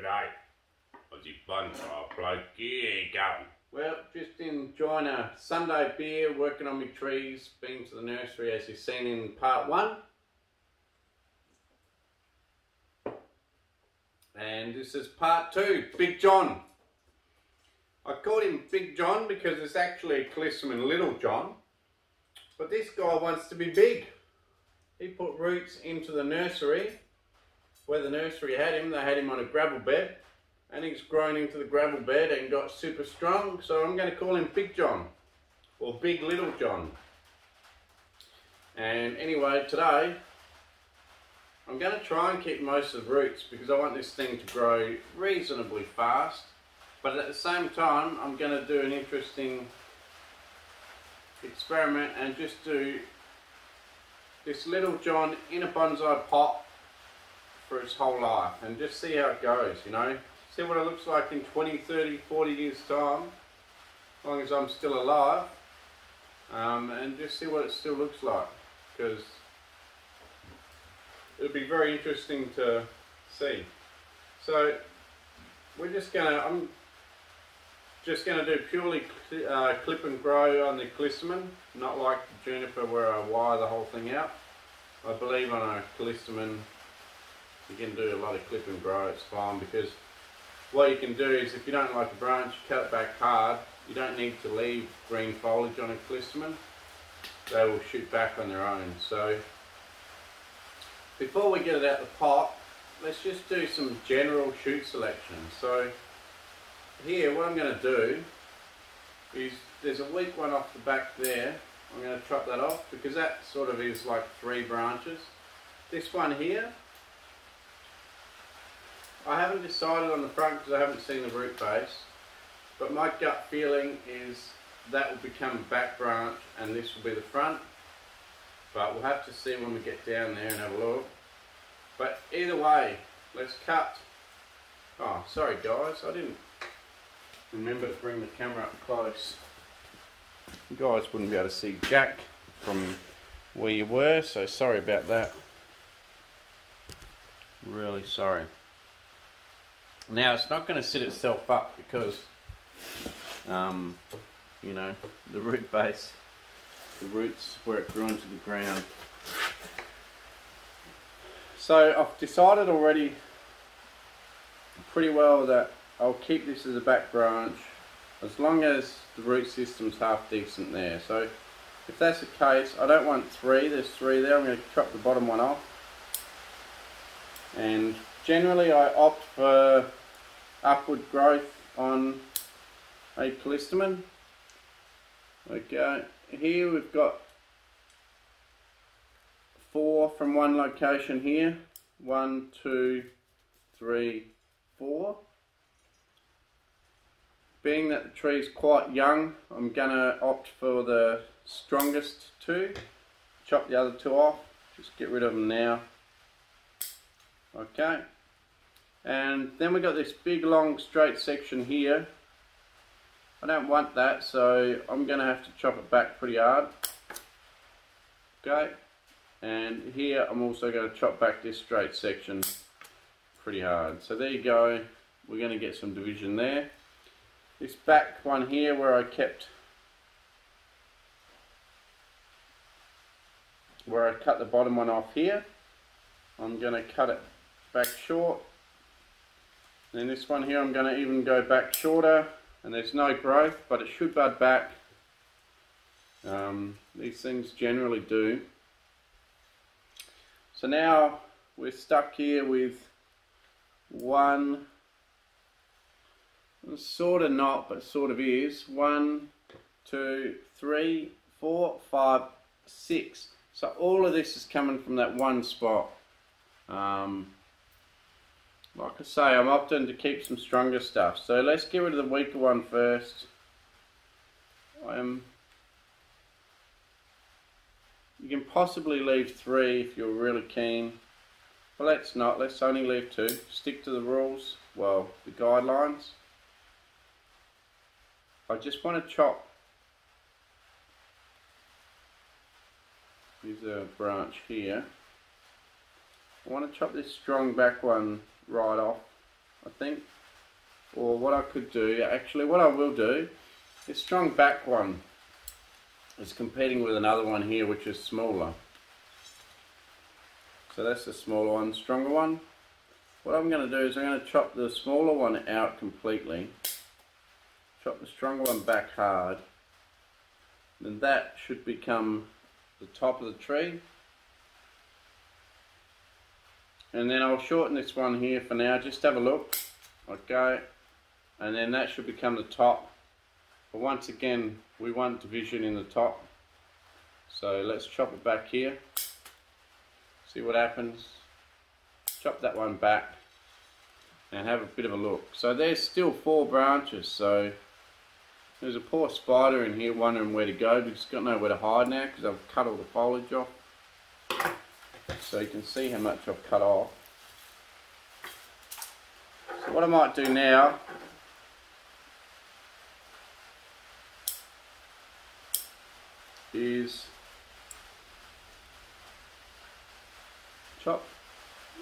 G'day, Aussie Bonsai Bloke, yeah, going. Well, just enjoying a Sunday beer, working on my trees, been to the nursery as you've seen in part 1. And this is part 2, Big John. I called him Big John because it's actually a Callistemon Little John. But this guy wants to be big. He put roots into the nursery. Where the nursery had him, they had him on a gravel bed. And he's grown into the gravel bed and got super strong. So I'm going to call him Big John. Or Big Little John. And anyway, today I'm going to try and keep most of the roots because I want this thing to grow reasonably fast. But at the same time, I'm going to do an interesting experiment and just do this Little John in a bonsai pot for its whole life and just see how it goes, you know. See what it looks like in 20, 30, 40 years time, as long as I'm still alive, and just see what it still looks like, because it'll be very interesting to see. So we're just gonna, I'm just gonna do purely clip and grow on the Callistemon, not like the juniper where I wire the whole thing out. I believe on a Callistemon you can do a lot of clip and grow, it's fine, because what you can do is if you don't like a branch, cut it back hard. You don't need to leave green foliage on a Callistemon. They will shoot back on their own. So before we get it out the pot, let's just do some general shoot selection. So here what I'm going to do is, there's a weak one off the back there. I'm going to chop that off because that sort of is like 3 branches. This one here, I haven't decided on the front because I haven't seen the root base, but my gut feeling is that will become a back branch and this will be the front, but we'll have to see when we get down there and have a look. But either way, let's cut. Oh, sorry guys, I didn't remember to bring the camera up close. You guys wouldn't be able to see Jack from where you were, so sorry about that. Really sorry. Now it's not going to sit itself up because, you know, the root base, the roots where it grew into the ground. So I've decided already pretty well that I'll keep this as a back branch as long as the root system's half decent there. So if that's the case, I don't want 3, there's 3 there, I'm going to chop the bottom one off. And generally I opt for upward growth on a Callistemon. Okay, here we've got 4 from one location here. 1, 2, 3, 4. Being that the tree is quite young, I'm going to opt for the strongest 2. Chop the other 2 off, just get rid of them now. Okay. And then we've got this big long straight section here. I don't want that, so I'm going to have to chop it back pretty hard. Okay, and here I'm also going to chop back this straight section pretty hard. So there you go, we're going to get some division there. This back one here where I cut the bottom one off here, I'm going to cut it back short. And this one here I'm going to even go back shorter, and there's no growth but it should bud back. These things generally do. So now we're stuck here with one, sort of not but sort of is, 1, 2, 3, 4, 5, 6. So all of this is coming from that one spot. Like I say, I'm opting to keep some stronger stuff. So let's get rid of the weaker one first. You can possibly leave 3 if you're really keen. But let's not, let's only leave 2. Stick to the rules, well, the guidelines. I just want to chop. Here's a branch here. I want to chop this strong back one right off. I think. Or what I could do, actually what I will do, this strong back one is competing with another one here which is smaller. So that's the smaller one, stronger one. What I'm going to do is I'm going to chop the smaller one out completely. Chop the stronger one back hard. Then that should become the top of the tree. And then I'll shorten this one here for now, just have a look. Okay. And then that should become the top. But once again, we want division in the top. So let's chop it back here. See what happens. Chop that one back and have a bit of a look. So there's still 4 branches, so there's a poor spider in here wondering where to go because it's got nowhere to hide now because I've cut all the foliage off. So you can see how much I've cut off. So what I might do now is chop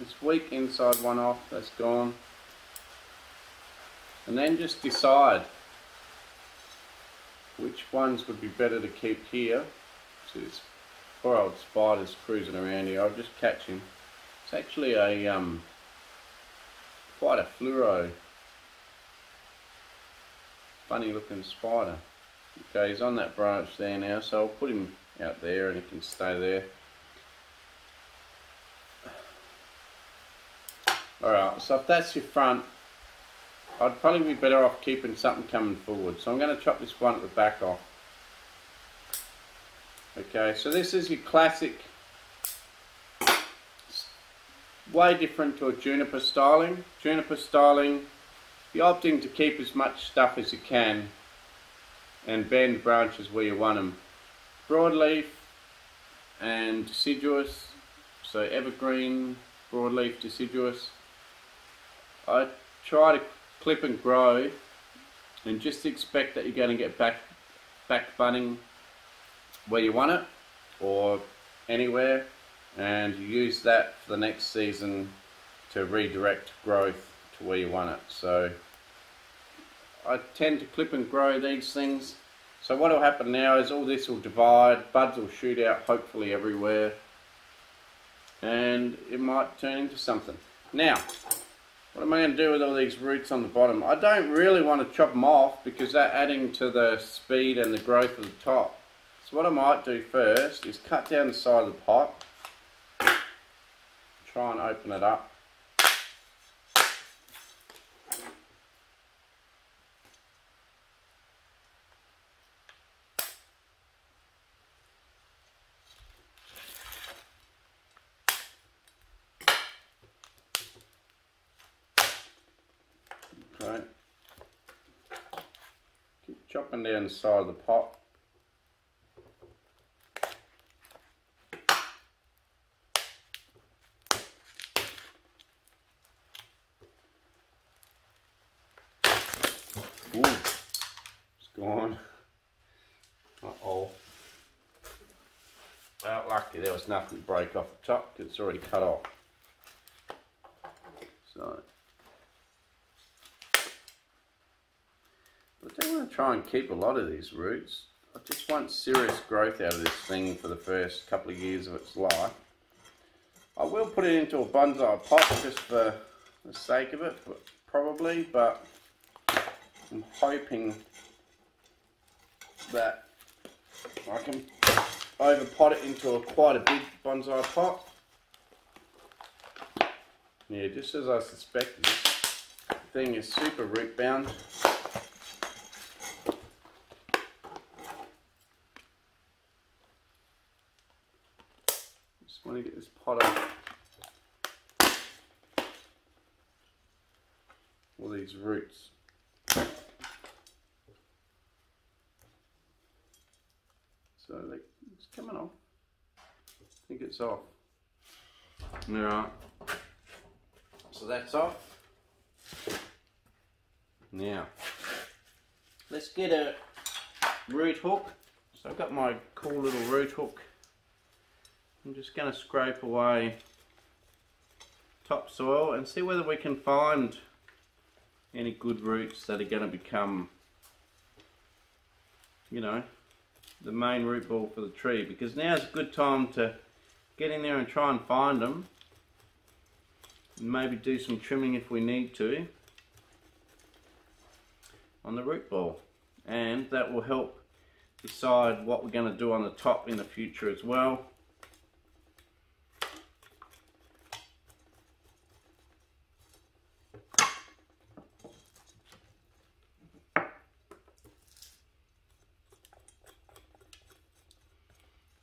this weak inside one off, that's gone, and then just decide which ones would be better to keep here. So this poor old spider's cruising around here, I'll just catch him. It's actually a quite a fluoro, funny looking spider. Okay, he's on that branch there now, so I'll put him out there and he can stay there. Alright, so if that's your front, I'd probably be better off keeping something coming forward. So I'm going to chop this one at the back off. Okay, so this is your classic, way different to a juniper styling. Juniper styling, you're opting to keep as much stuff as you can and bend branches where you want them. Broadleaf and deciduous, so evergreen, broadleaf, deciduous. I try to clip and grow and just expect that you're going to get back budding where you want it or anywhere, and you use that for the next season to redirect growth to where you want it. So I tend to clip and grow these things. So what will happen now is all this will divide, buds will shoot out hopefully everywhere, and it might turn into something. Now, what am I going to do with all these roots on the bottom? I don't really want to chop them off because they're adding to the speed and the growth of the top. So what I might do first is cut down the side of the pot, try and open it up. Okay. Keep chopping down the side of the pot. Ooh, it's gone. Uh-oh. Well, lucky there was nothing to break off the top because it's already cut off. So I do want to try and keep a lot of these roots. I just want serious growth out of this thing for the first couple of years of its life. I will put it into a bonsai pot just for the sake of it, probably, but I'm hoping that I can overpot it into quite a big bonsai pot. Yeah, just as I suspected, this thing is super root bound. Just want to get this pot off all these roots. So it's coming off. I think it's off. Alright. So that's off. Now, let's get a root hook. So I've got my cool little root hook. I'm just going to scrape away topsoil and see whether we can find any good roots that are going to become, you know, the main root ball for the tree, because now's a good time to get in there and try and find them, and maybe do some trimming if we need to on the root ball, and that will help decide what we're going to do on the top in the future as well.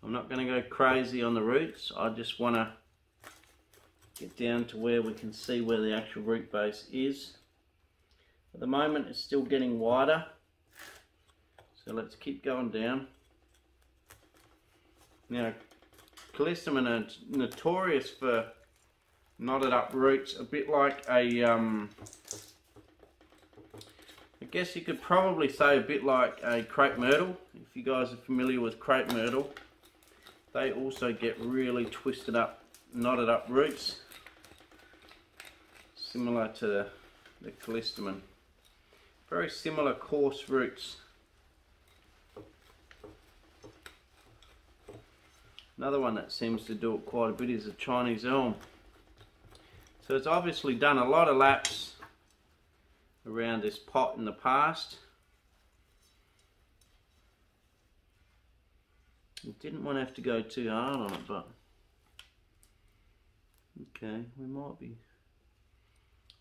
I'm not going to go crazy on the roots, I just want to get down to where we can see where the actual root base is. At the moment it's still getting wider, so let's keep going down. Now, callistemon are notorious for knotted up roots, a bit like a, I guess you could probably say a bit like a crepe myrtle. If you guys are familiar with crepe myrtle, they also get really twisted up, knotted up roots, similar to the callistemon. Very similar coarse roots. Another one that seems to do it quite a bit is a Chinese elm. So it's obviously done a lot of laps around this pot in the past. We didn't want to have to go too hard on it, but okay, we might be.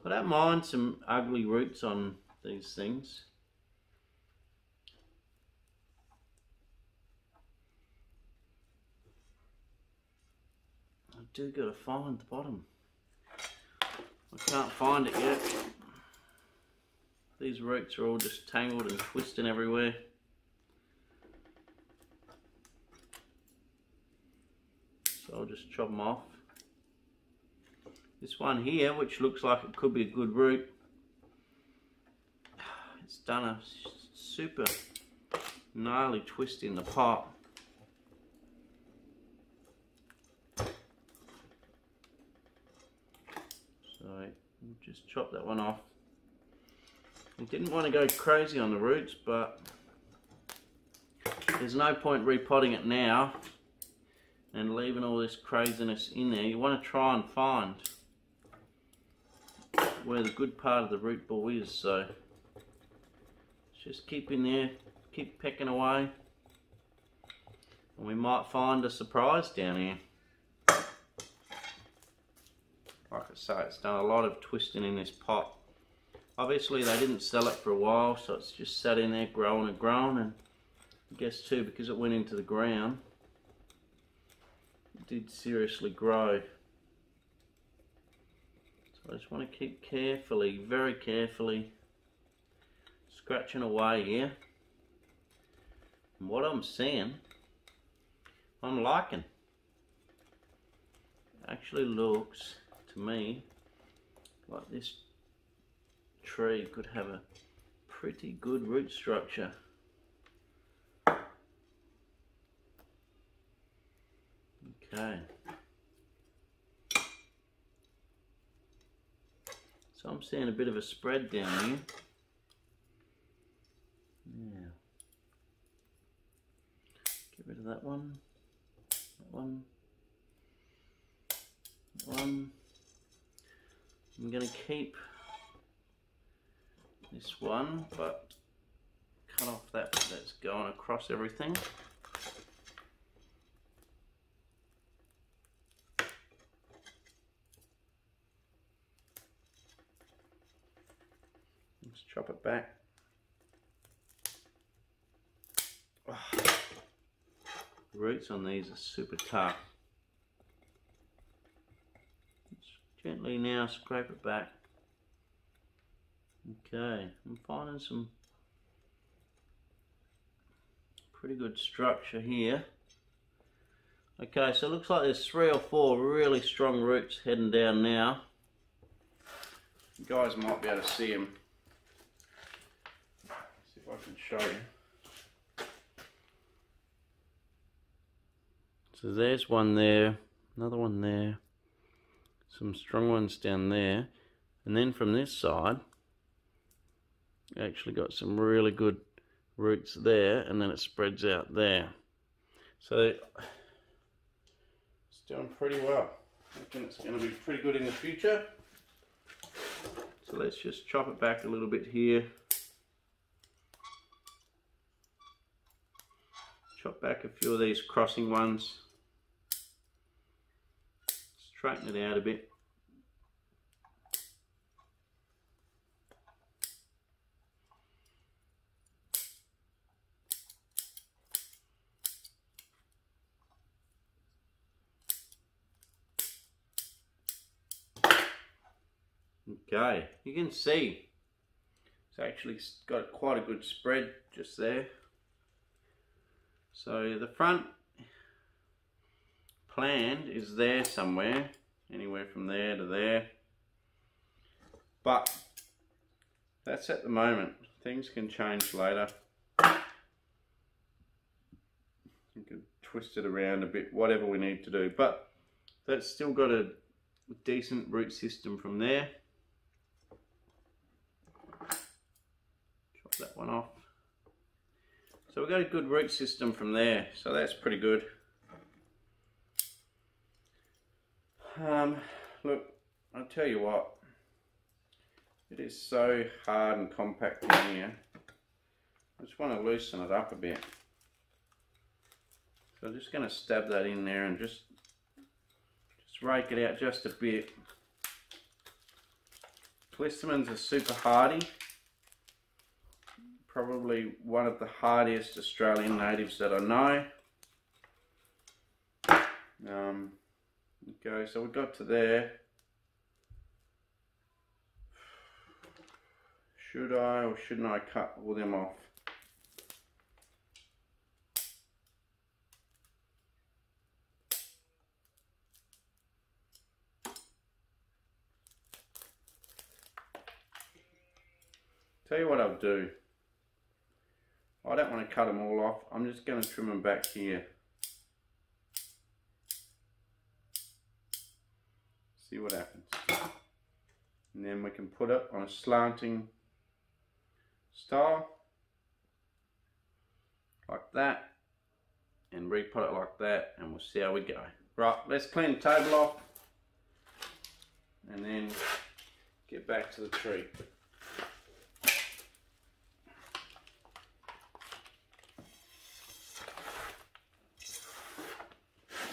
I don't mind some ugly roots on these things. I do gotta find the bottom. I can't find it yet. These roots are all just tangled and twisting everywhere. So I'll just chop them off. This one here, which looks like it could be a good root, it's done a super gnarly twist in the pot. So we'll just chop that one off. I didn't want to go crazy on the roots, but there's no point repotting it now and leaving all this craziness in there. You want to try and find where the good part of the root ball is, so just keep in there, keep pecking away, and we might find a surprise down here. Like I say, it's done a lot of twisting in this pot. Obviously they didn't sell it for a while, so it's just sat in there growing and growing, and I guess too, because it went into the ground, it did seriously grow. So I just want to keep carefully, very carefully, scratching away here. And what I'm seeing, I'm liking. It actually looks to me like this tree could have a pretty good root structure. Okay. So I'm seeing a bit of a spread down here. Yeah. Get rid of that one. That one. That one. I'm going to keep this one, but cut off that bit that's going across everything. Let's chop it back. Oh, the roots on these are super tough. Gently now scrape it back. Okay, I'm finding some pretty good structure here. Okay, so it looks like there's 3 or 4 really strong roots heading down now. You guys might be able to see them. See if I can show you. So there's one there, another one there. Some strong ones down there, and then from this side Actually got some really good roots there, and then it spreads out there. So it's doing pretty well. I reckon it's going to be pretty good in the future. So let's just chop it back a little bit here. Chop back a few of these crossing ones. Straighten it out a bit. Okay, you can see it's actually got quite a good spread just there. So the front plant is there somewhere, anywhere from there to there. But that's at the moment. Things can change later. You can twist it around a bit, whatever we need to do. But that's still got a decent root system from there. Chop that one off. So we've got a good root system from there, so that's pretty good. Look, I'll tell you what, it is so hard and compact in here. I just want to loosen it up a bit. So I'm just going to stab that in there and just rake it out just a bit. Clistamens are super hardy. Probably one of the hardiest Australian natives that I know. Okay, so we got to there. Should I or shouldn't I cut all them off? Tell you what I'll do. I don't want to cut them all off. I'm just going to trim them back here. See what happens. And then we can put it on a slanting style. Like that. And repot it like that. And we'll see how we go. Right, let's clean the table off. And then get back to the tree.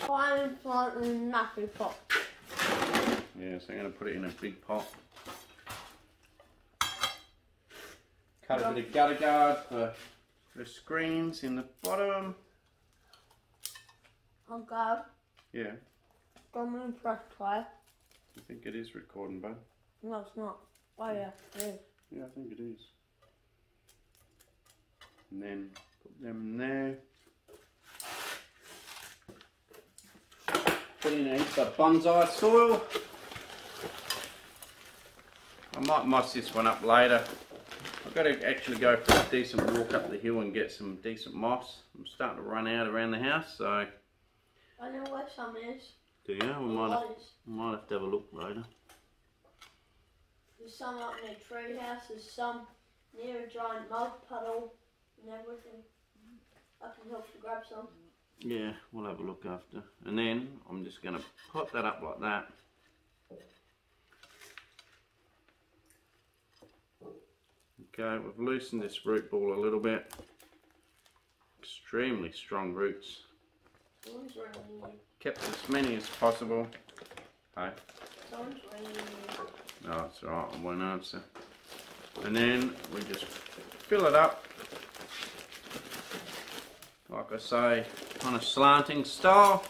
I'm slightly massive pot. Yeah, so I'm going to put it in a big pot. Cut a bit of gutter guard for the screens in the bottom. I'll go. Yeah. I'm going to press play. I think it is recording, bud. No, it's not. Oh yeah, it is. Yeah, I think it is. And then put them in there. Put in a heap of bonsai soil. I might moss this one up later. I've got to actually go for a decent walk up the hill and get some decent moss. I'm starting to run out around the house, so. I know where some is. Do you? We might have to have a look later. There's some up near tree house, there's some near a giant mud puddle and everything. I can help you grab some. Yeah, we'll have a look after. And then I'm just going to pot that up like that. Okay, we've loosened this root ball a little bit. Extremely strong roots. Someone's ringing you. Kept as many as possible. Hey. Someone's ringing you. No, it's alright, I won't answer. And then we just fill it up. Like I say, on a slanting style.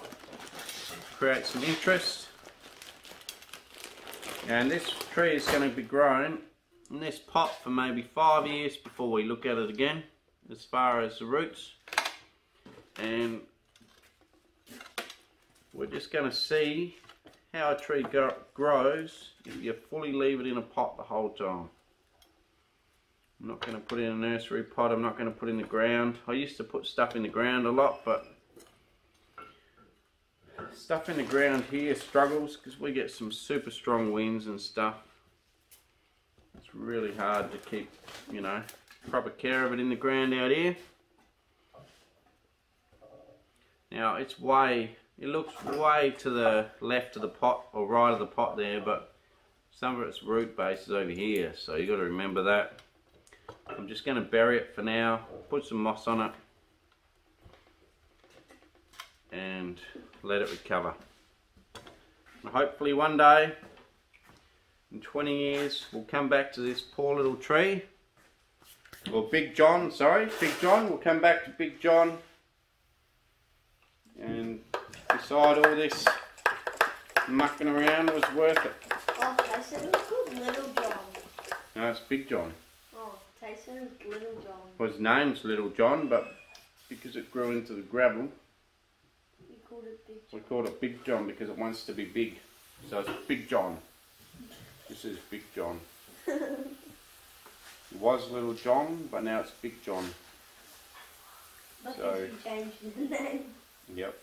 Create some interest. And this tree is going to be grown in this pot for maybe 5 years before we look at it again, as far as the roots. And we're just going to see how a tree grows if you fully leave it in a pot the whole time. I'm not going to put it in a nursery pot, I'm not going to put it in the ground. I used to put stuff in the ground a lot, but stuff in the ground here struggles because we get some super strong winds and stuff. It's really hard to keep, you know, proper care of it in the ground out here. Now it looks way to the left of the pot or right of the pot there, but some of its root base is over here, so you got to remember that. I'm just going to bury it for now, put some moss on it and let it recover. And hopefully one day in 20 years we'll come back to this poor little tree, or Big John, sorry, Big John, we'll come back to Big John and decide all this mucking around was worth it. Oh, Tyson was called Little John. No, it's Big John. Oh, Tyson was Little John. Well, his name's Little John, but because it grew into the gravel, We called it Big we John. called it Big John because it wants to be big. So it's Big John. This is Big John. It was Little John, but now it's Big John. But So- you changed the name. Yep.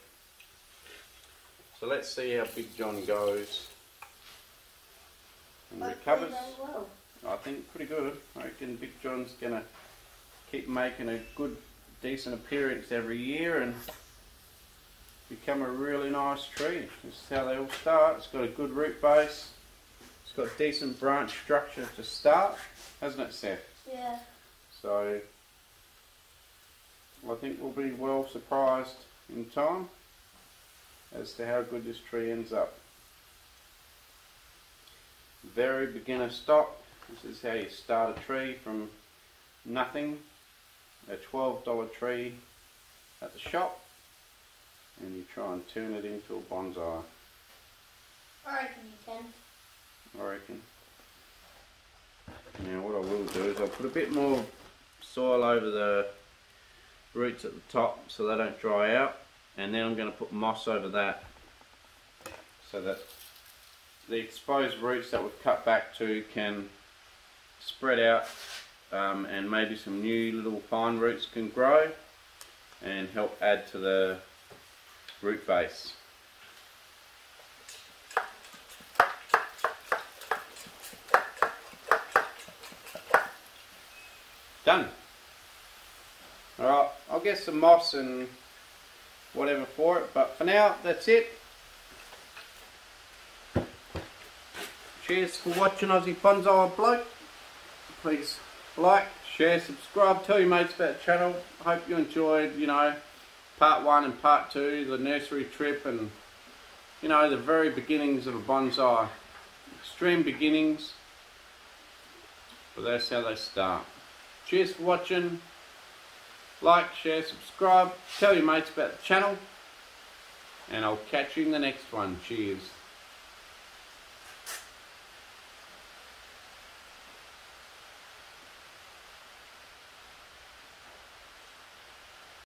So let's see how Big John goes and recovers. Very well. I think pretty good. I reckon Big John's gonna keep making a good, decent appearance every year and become a really nice tree. This is how they all start. It's got a good root base. It's got decent branch structure to start, hasn't it, Seth? Yeah. So I think we'll be well surprised in time as to how good this tree ends up. Very beginner stock. This is how you start a tree from nothing. A $12 tree at the shop, and you try and turn it into a bonsai, I reckon you can. I reckon. Now what I will do is I'll put a bit more soil over the roots at the top so they don't dry out, and then I'm going to put moss over that so that the exposed roots that we've cut back to can spread out, and maybe some new little fine roots can grow and help add to the root base. Done. Alright, I'll get some moss and whatever for it, but for now, that's it. Cheers for watching Aussie Bonsai Bloke. Please like, share, subscribe, tell your mates about the channel. I hope you enjoyed, you know, part 1 and part 2, the nursery trip and, you know, the very beginnings of a bonsai. Extreme beginnings, but that's how they start. Cheers for watching. Like, share, subscribe, tell your mates about the channel, and I'll catch you in the next one. Cheers.